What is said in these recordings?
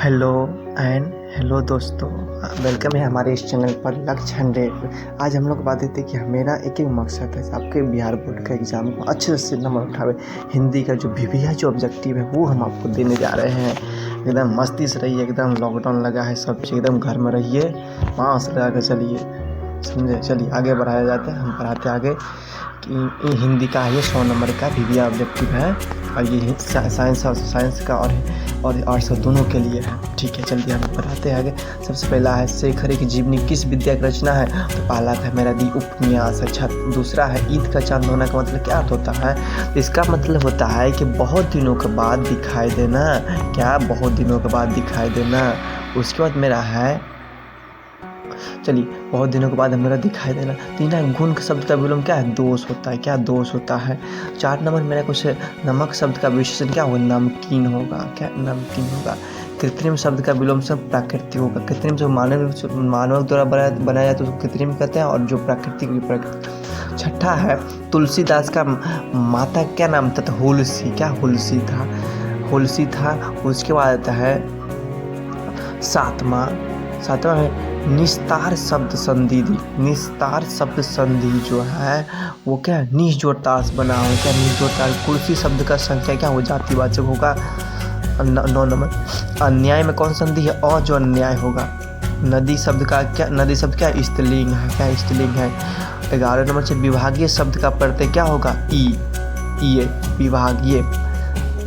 Hello and hello दोस्तों, welcome है हमारे इस चैनल पर लक्ष्य 100। आज हम लोग बात देते हैं कि मेरा एक मकसद है आपके बिहार बोर्ड का एग्ज़ाम को अच्छे से नंबर उठावे। हिंदी का जो VBI जो ऑब्जेक्टिव है वो हम आपको देने जा रहे हैं। एकदम मस्ती से रहिए, एकदम लॉकडाउन लगा है, सब चीज़ एकदम घर में रहिए, मास्क लगा कर चलिए, समझे। चलिए आगे बढ़ाया जाता है, हम बढ़ाते आगे कि हिंदी का ये 100 नंबर का VBI ऑब्जेक्टिव है और ये साइंस का और आर्ट्स का दोनों के लिए है। ठीक है, चलिए हम बताते हैं आगे। सबसे पहला है शेखर की जीवनी किस विद्या की रचना है। तो पहला था मेरा दी उपन्यास। अच्छा, दूसरा है ईद का चांद होना का मतलब क्या होता है। इसका मतलब होता है कि बहुत दिनों के बाद दिखाई देना। क्या बहुत दिनों के बाद दिखाई देना। उसके बाद मेरा है, चलिए बहुत दिनों के बाद मेरा दिखाई देना। तीन है गुण शब्द का विलोम क्या है, दोष होता है। क्या दोष होता है। 4 नंबर मेरा कुछ नमक शब्द का विशेषण क्या होगा, नमकीन होगा। क्या नमकीन होगा। कृत्रिम शब्द का विलोम शब्द प्राकृतिक होगा। कृत्रिम जो मानव द्वारा बनाया जाए तो उसको कृत्रिम कहते हैं, और जो प्राकृतिक। छठा है तुलसीदास का माता क्या नाम था, तो हुलसी। क्या हुलसी था। उसके बाद आता है सातवां है निस्तार शब्द संधि। निस्तार शब्द संधि जो है वो क्या है, निस जोड़ ताश बना हो। क्या निस जोड़ ताश। कुर्सी शब्द का संख्या क्या हो, जातिवाचक होगा। 9 नंबर अन्याय में कौन संधि है, और जो अन्याय होगा। नदी शब्द क्या स्त्रीलिंग है। क्या स्त्रीलिंग है। 11 नंबर से विभागीय शब्द का प्रत्यय क्या होगा, ई विभागीय।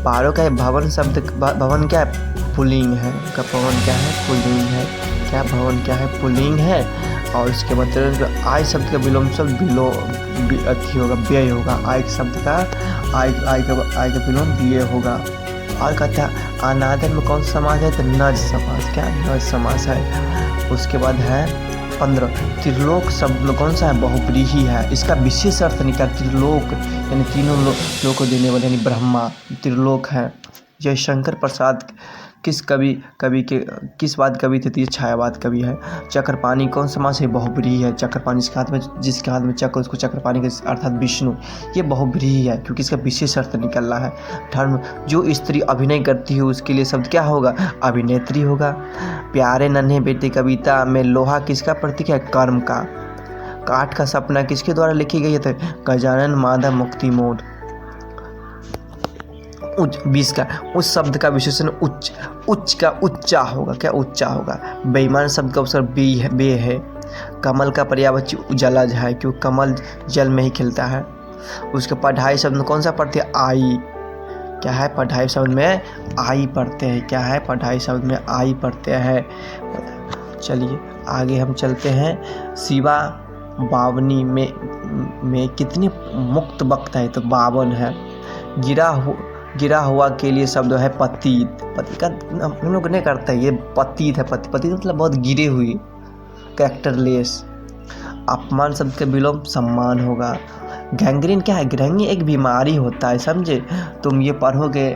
12 का भवन शब्द, भवन क्या है, पुल्लिंग है। का भवन क्या है, पुल्लिंग है। क्या भवन क्या है, पुल्लिंग है। और इसके बाद आय शब्द का विलोम शब्द होगा, व्यय होगा। आय शब्द का आय का विलोम व्यय होगा। और कहता है अनादर में कौन सा समास है, तो नज समास। क्या नज समास है। उसके बाद है 15 त्रिलोक शब्द में कौन सा है, बहुव्रीहि है। इसका विशेष अर्थ निकाल। त्रिलोक यानी तीनों लोग को देने वाले, यानी ब्रह्मा त्रिलोक है। जयशंकर प्रसाद किस बात कवि थे, तो ये छायावाद कवि है। चक्रपाणी कौन समास है, बहुव्रीहि है। चक्रपाणी जिसके हाथ में चक्र, उसको चक्रपाणी के अर्थात विष्णु। ये बहुव्रीहि है क्योंकि इसका विशेष अर्थ निकल रहा है। धर्म जो स्त्री अभिनय करती है उसके लिए शब्द क्या होगा, अभिनेत्री होगा। प्यारे नन्हे बेटे कविता में लोहा किसका प्रतीक है, कर्म का। काठ का सपना किसके द्वारा लिखी गई है, तो गजानन माधव मुक्ति मोड। 20 का उस शब्द का विशेषण उच्च का उच्चा होगा। क्या उच्चा होगा। बेईमान शब्द का उपसर्ग बे है। कमल का पर्यायवाची जलज है क्योंकि कमल जल में ही खिलता है। उसके पढ़ाई शब्द में कौन सा पढ़ते हैं, आई। क्या है, पढ़ाई शब्द में आई पढ़ते हैं। क्या है, पढ़ाई शब्द में आई पढ़ते हैं। चलिए आगे हम चलते हैं। शिवा बावनी में कितने मुक्त वक्त है, तो 52 है। गिरा हुआ के लिए शब्द है पतित। पति का हम लोग नहीं करते, ये पतित है। पतित मतलब बहुत गिरे हुए, कैरेक्टरलेस। अपमान शब्द का विलोम सम्मान होगा। गैंग्रीन क्या है, गैंग्रीन एक बीमारी होता है, समझे। तुम ये पढ़ोगे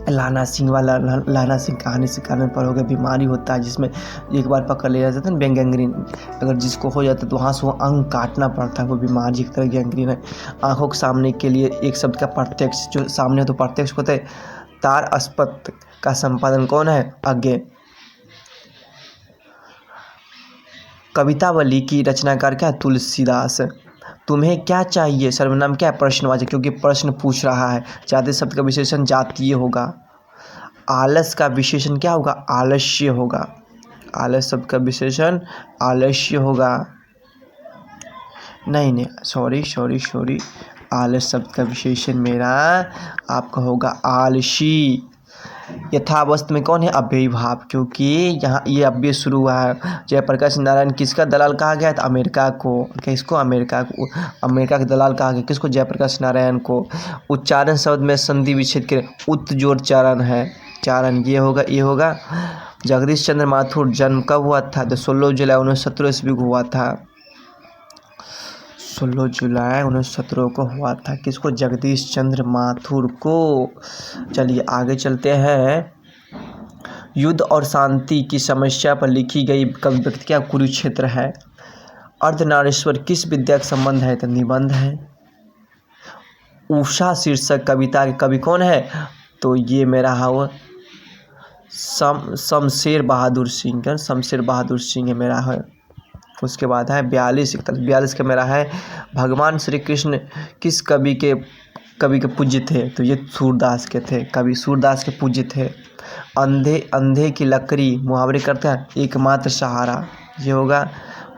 लाना सिंह कहानी से कारण पढ़ोगे, बीमारी होता है जिसमें एक बार पकड़ लिया जाता है ना गैंग्रीन। अगर जिसको हो जाता है तो वहाँ से वो अंग काटना पड़ता है, वो बीमारी की तरह गैंग्रीन है। आंखों के सामने के लिए एक शब्द का प्रत्यक्ष, जो सामने हो तो प्रत्यक्ष होता है। तार अस्पत का संपादन कौन है, अज्ञे। कवितावली की रचनाकार क्या है, तुलसीदास। तुम्हें क्या चाहिए सर्वनाम क्या है, प्रश्नवाचक क्योंकि प्रश्न पूछ रहा है। जाति शब्द का विशेषण जातीय होगा। आलस का विशेषण क्या होगा, आलस्य होगा। आलस शब्द का विशेषण आलस्य होगा। नहीं सॉरी आलस शब्द का विशेषण मेरा आपका होगा आलसी। यथावस्थ में कौन है, अव्ययी भाव क्योंकि यहाँ ये अव्यय शुरू हुआ है। जयप्रकाश नारायण किसका दलाल कहा गया था, अमेरिका को। किसको, अमेरिका को। अमेरिका के दलाल कहा गया किसको, जयप्रकाश नारायण को। उच्चारण शब्द में संधि विच्छेद के उत जोड़ चारण है। चारण ये होगा। जगदीश चंद्र माथुर जन्म कब हुआ था, तो 16 जुलाई 1917 ईस्वी को हुआ था। 16 जुलाई 1917 को हुआ था। किसको, जगदीश चंद्र माथुर को। चलिए आगे चलते हैं। युद्ध और शांति की समस्या पर लिखी गई कवि व्यक्ति क्या, कुरुक्षेत्र है। अर्धनारीश्वर किस विद्या का संबंध है, तो निबंध है। उषा शीर्षक कविता के कवि कौन है, तो ये मेरा है शमशेर बहादुर सिंह का, शमशेर बहादुर सिंह है मेरा है। उसके बाद है 42 का मेरा है भगवान श्री कृष्ण किस कवि के पूज्य थे, तो ये सूरदास के थे, कवि सूरदास के पूज्य थे। अंधे की लकड़ी मुहावरे करते हैं एकमात्र सहारा, ये होगा।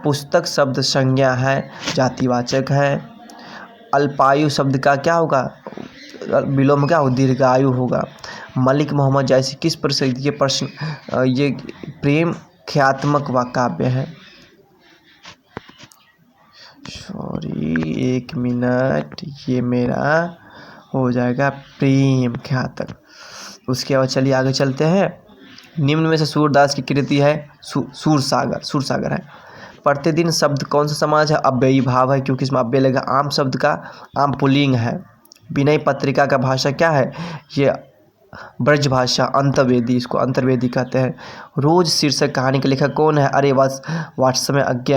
पुस्तक शब्द संज्ञा है, जातिवाचक है। अल्पायु शब्द का क्या होगा, विलोम क्या हो, दीर्घायु होगा। मलिक मोहम्मद जैसी किस प्रसिद्ध, ये प्रश्न ये प्रेम ख्यात्मक व काव्य है। सॉरी 1 मिनट, ये मेरा हो जाएगा प्रेम ख्यातक। उसके बाद चलिए आगे चलते हैं। निम्न में से सूरदास की कृति है सूरसागर है। प्रतिदिन शब्द कौन सा समाज है, अव्ययी भाव है क्योंकि इसमें अव्यय लगेगा। आम शब्द का आम पुल्लिंग है। विनय पत्रिका का भाषा क्या है, ये ब्रज भाषा, अंतर्वेदी, इसको अंतर्वेदी कहते हैं। रोज शीर्षक कहानी के लेखक कौन है, अरे वास्तव में अज्ञे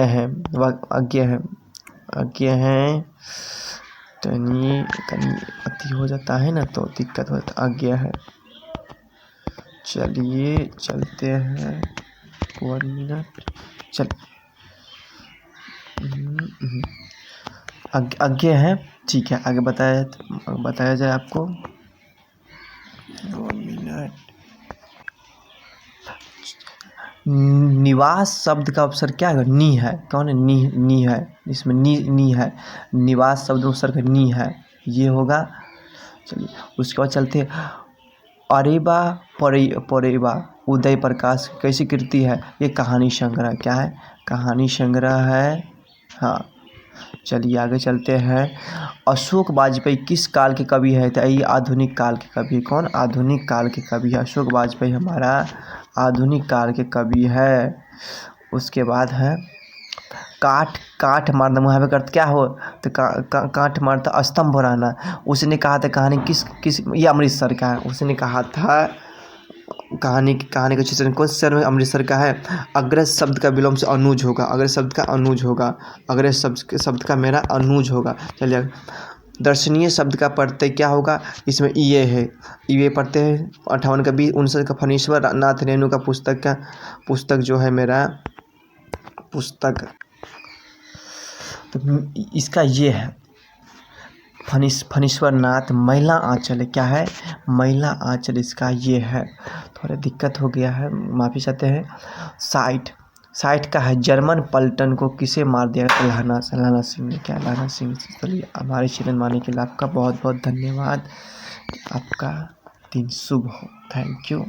हैं तनी अति हो जाता है ना तो दिक्कत होता, अज्ञे है। चलिए चलते हैं 1 मिनट, चल आगे है, ठीक है। आगे बताया जाए आपको 1 मिनट। निवास शब्द का उपसर्ग क्या है, नी है। कौन है, नी है, इसमें नी है। निवास शब्द उपसर्ग नी है, ये होगा। चलिए उसके बाद चलते हैं। अरेबा परेबा उदय प्रकाश कैसी कृति है, ये कहानी संग्रह, क्या है, कहानी संग्रह है। हाँ चलिए आगे चलते हैं। अशोक वाजपेयी किस काल के कवि है, तो ये आधुनिक काल के कवि। कौन, आधुनिक काल के कवि है अशोक वाजपेयी, हमारा आधुनिक काल के कवि है। उसके बाद है काठ मारना मुहावरे का अर्थ क्या हो, तो काठ मारता स्तंभ रहना। उसने कहा था कहानी किस ये अमृतसर का है। उसने कहा था कहानी का चित्रण कौन से शहर में, अमृतसर का है। अग्रज शब्द का विलोम से अनुज होगा, अग्रज शब्द का मेरा अनुज होगा। चलिए दर्शनीय शब्द का प्रत्यय क्या होगा, इसमें ये है, ये पढ़ते हैं 58 का 59 का फणीश्वर नाथ रेणु का पुस्तक जो है मेरा पुस्तक, तो इसका ये है फणीश्वर नाथ महिला आंचल है, क्या है, महिला आंचल, इसका ये है। थोड़ा दिक्कत हो गया है, माफ़ी चाहते हैं। 60 का है जर्मन पलटन को किसे मार दिया, लहना सिंह ने, क्या, लहना सिंह। चलिए हमारे चैनल मानने के लिए आपका बहुत बहुत धन्यवाद। आपका दिन शुभ हो, थैंक यू।